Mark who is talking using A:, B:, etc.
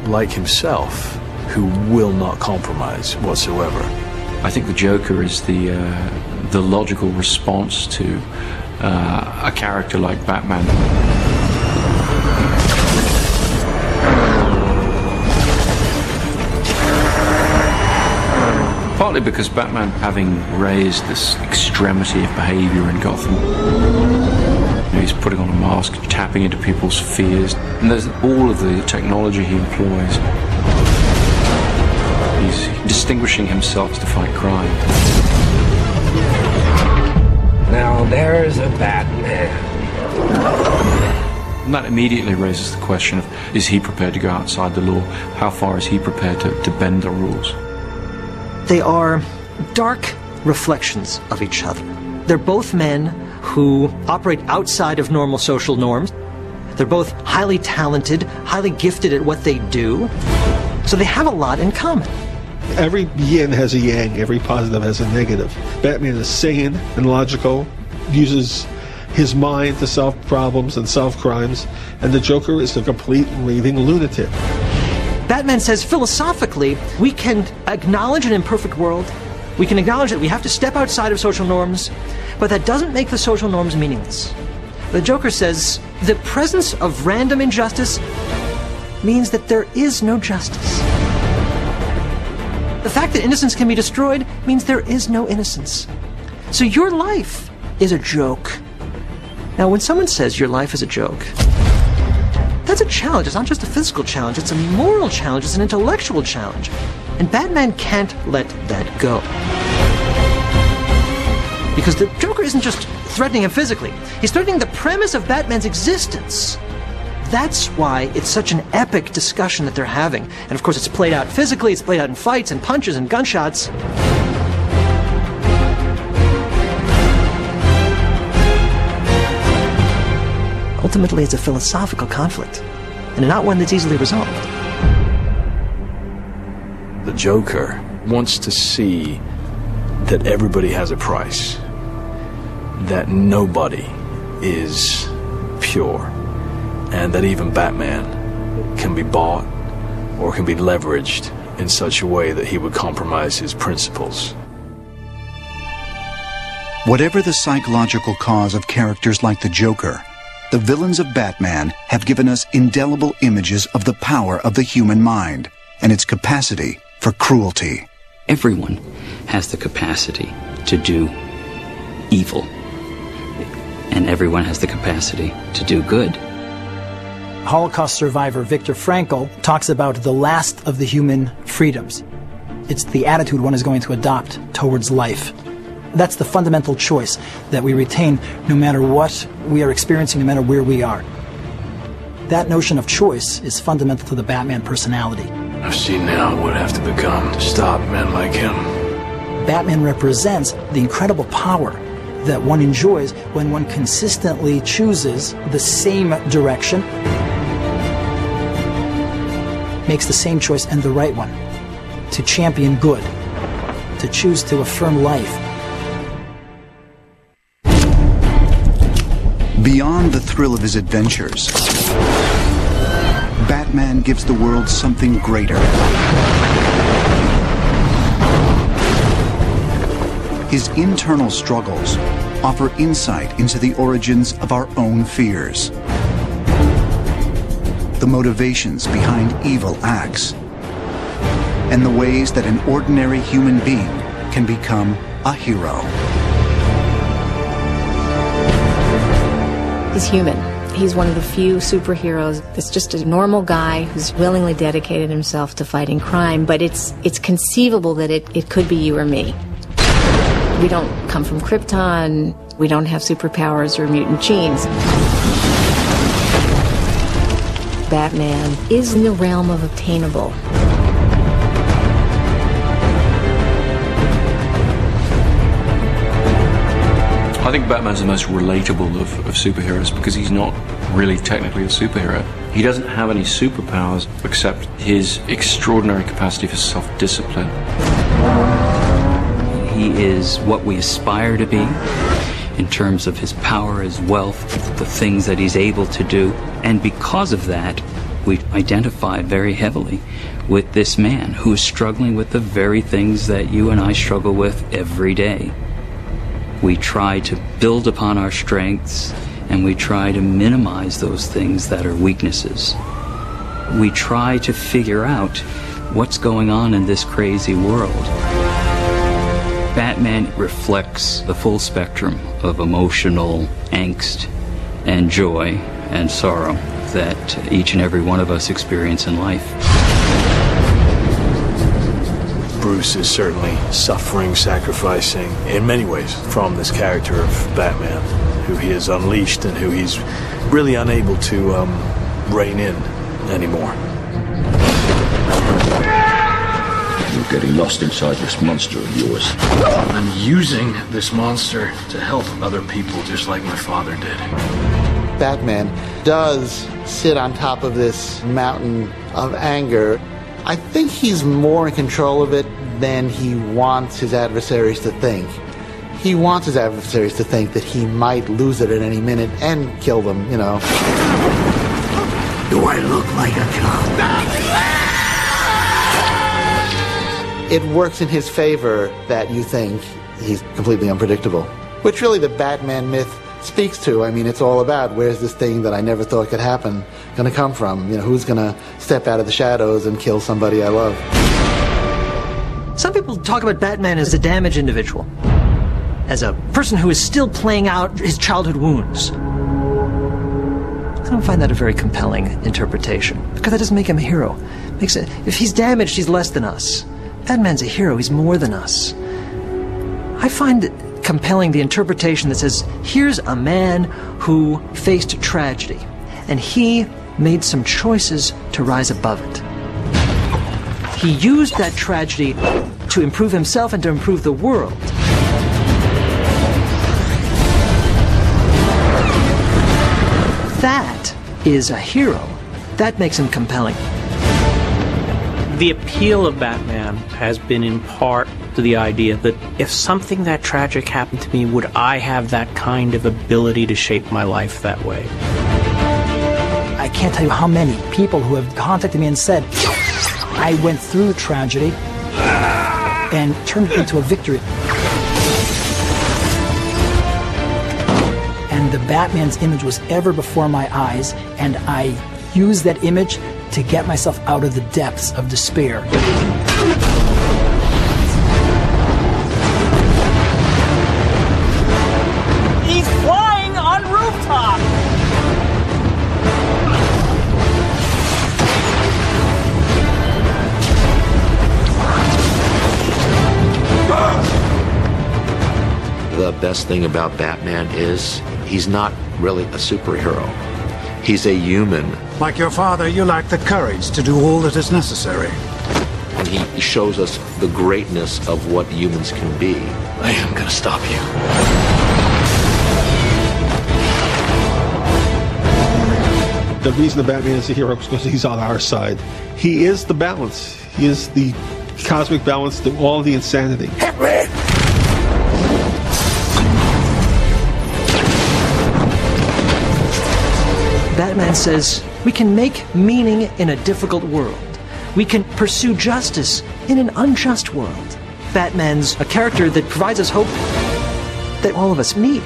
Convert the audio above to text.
A: like himself, who will not compromise whatsoever.
B: I think the Joker is the logical response to a character like Batman. Partly because Batman, having raised this extremity of behavior in Gotham, he's putting on a mask, tapping into people's fears, and there's all of the technology he employs. He's distinguishing himself to fight crime.
C: Now there's a Batman.
B: And that immediately raises the question of, is he prepared to go outside the law? How far is he prepared to bend the rules?
D: They are dark reflections of each other. They're both men who operate outside of normal social norms. They're both highly talented, highly gifted at what they do. So they have a lot in common.
E: Every yin has a yang, every positive has a negative. Batman is sane and logical, uses his mind to solve problems and solve crimes, and the Joker is a complete raving lunatic.
D: Batman says, philosophically, we can acknowledge an imperfect world. We can acknowledge that we have to step outside of social norms, but that doesn't make the social norms meaningless. The Joker says, the presence of random injustice means that there is no justice. The fact that innocence can be destroyed means there is no innocence. So your life is a joke. Now, when someone says your life is a joke, that's a challenge. It's not just a physical challenge. It's a moral challenge. It's an intellectual challenge. And Batman can't let that go. Because the Joker isn't just threatening him physically. He's threatening the premise of Batman's existence. That's why it's such an epic discussion that they're having. And of course, it's played out physically. It's played out in fights and punches and gunshots. Ultimately, it's a philosophical conflict, and not one that's easily resolved.
A: The Joker wants to see that everybody has a price, that nobody is pure, and that even Batman can be bought or can be leveraged in such a way that he would compromise his principles.
F: Whatever the psychological cause of characters like the Joker, the villains of Batman have given us indelible images of the power of the human mind and its capacity for cruelty.
G: Everyone has the capacity to do evil, and everyone has the capacity to do good.
H: Holocaust survivor Viktor Frankl talks about the last of the human freedoms. It's the attitude one is going to adopt towards life. That's the fundamental choice that we retain no matter what we are experiencing, no matter where we are. That notion of choice is fundamental to the Batman personality.
A: I've seen now what I have to become to stop men like him.
H: Batman represents the incredible power that one enjoys when one consistently chooses the same direction, makes the same choice and the right one, to champion good, to choose to affirm life.
F: Beyond the thrill of his adventures, Batman gives the world something greater. His internal struggles offer insight into the origins of our own fears, the motivations behind evil acts, and the ways that an ordinary human being can become a hero.
I: He's human. He's one of the few superheroes that's just a normal guy who's willingly dedicated himself to fighting crime, but it's conceivable that it could be you or me. We don't come from Krypton. We don't have superpowers or mutant genes. Batman is in the realm of obtainable.
B: I think Batman's the most relatable of superheroes because he's not really technically a superhero. He doesn't have any superpowers except his extraordinary capacity for self-discipline.
G: He is what we aspire to be in terms of his power, his wealth, the things that he's able to do. And because of that, We identify very heavily with this man who is struggling with the very things that you and I struggle with every day. We try to build upon our strengths, and we try to minimize those things that are weaknesses. We try to figure out what's going on in this crazy world. Batman reflects the full spectrum of emotional angst and joy and sorrow that each and every one of us experience in life.
A: Bruce is certainly suffering, sacrificing, in many ways, from this character of Batman, who he has unleashed and who he's really unable to rein in anymore.
J: You're getting lost inside this monster of yours.
A: I'm using this monster to help other people, just like my father did.
K: Batman does sit on top of this mountain of anger. I think he's more in control of it than he wants his adversaries to think. He wants his adversaries to think that he might lose it at any minute and kill them, you know.
L: Do I look like a cop?
K: It works in his favor that you think he's completely unpredictable, which really the Batman myth speaks to. I mean, it's all about where's this thing that I never thought could happen going to come from? You know, who's going to step out of the shadows and kill somebody I love?
D: Some people talk about Batman as a damaged individual, as a person who is still playing out his childhood wounds. I don't find that a very compelling interpretation, because that doesn't make him a hero. Makes it, if he's damaged, he's less than us. Batman's a hero, he's more than us. I find it compelling the interpretation that says, here's a man who faced tragedy, and he made some choices to rise above it. He used that tragedy to improve himself and to improve the world. That is a hero. That makes him compelling.
M: The appeal of Batman has been in part to the idea that if something that tragic happened to me, would I have that kind of ability to shape my life that way?
H: I can't tell you how many people who have contacted me and said, I went through the tragedy and turned it into a victory. And the Batman's image was ever before my eyes, and I used that image to get myself out of the depths of despair.
M: He's flying on rooftop!
N: The best thing about Batman is he's not really a superhero. He's a human.
L: Like your father, you lack the courage to do all that is necessary.
N: And he shows us the greatness of what humans can be.
A: I am gonna stop you.
E: The reason the Batman is a hero is because he's on our side. He is the balance. He is the cosmic balance to all the insanity.
L: Hit me!
D: Batman says we can make meaning in a difficult world. We can pursue justice in an unjust world. Batman's a character that provides us hope that all of us need.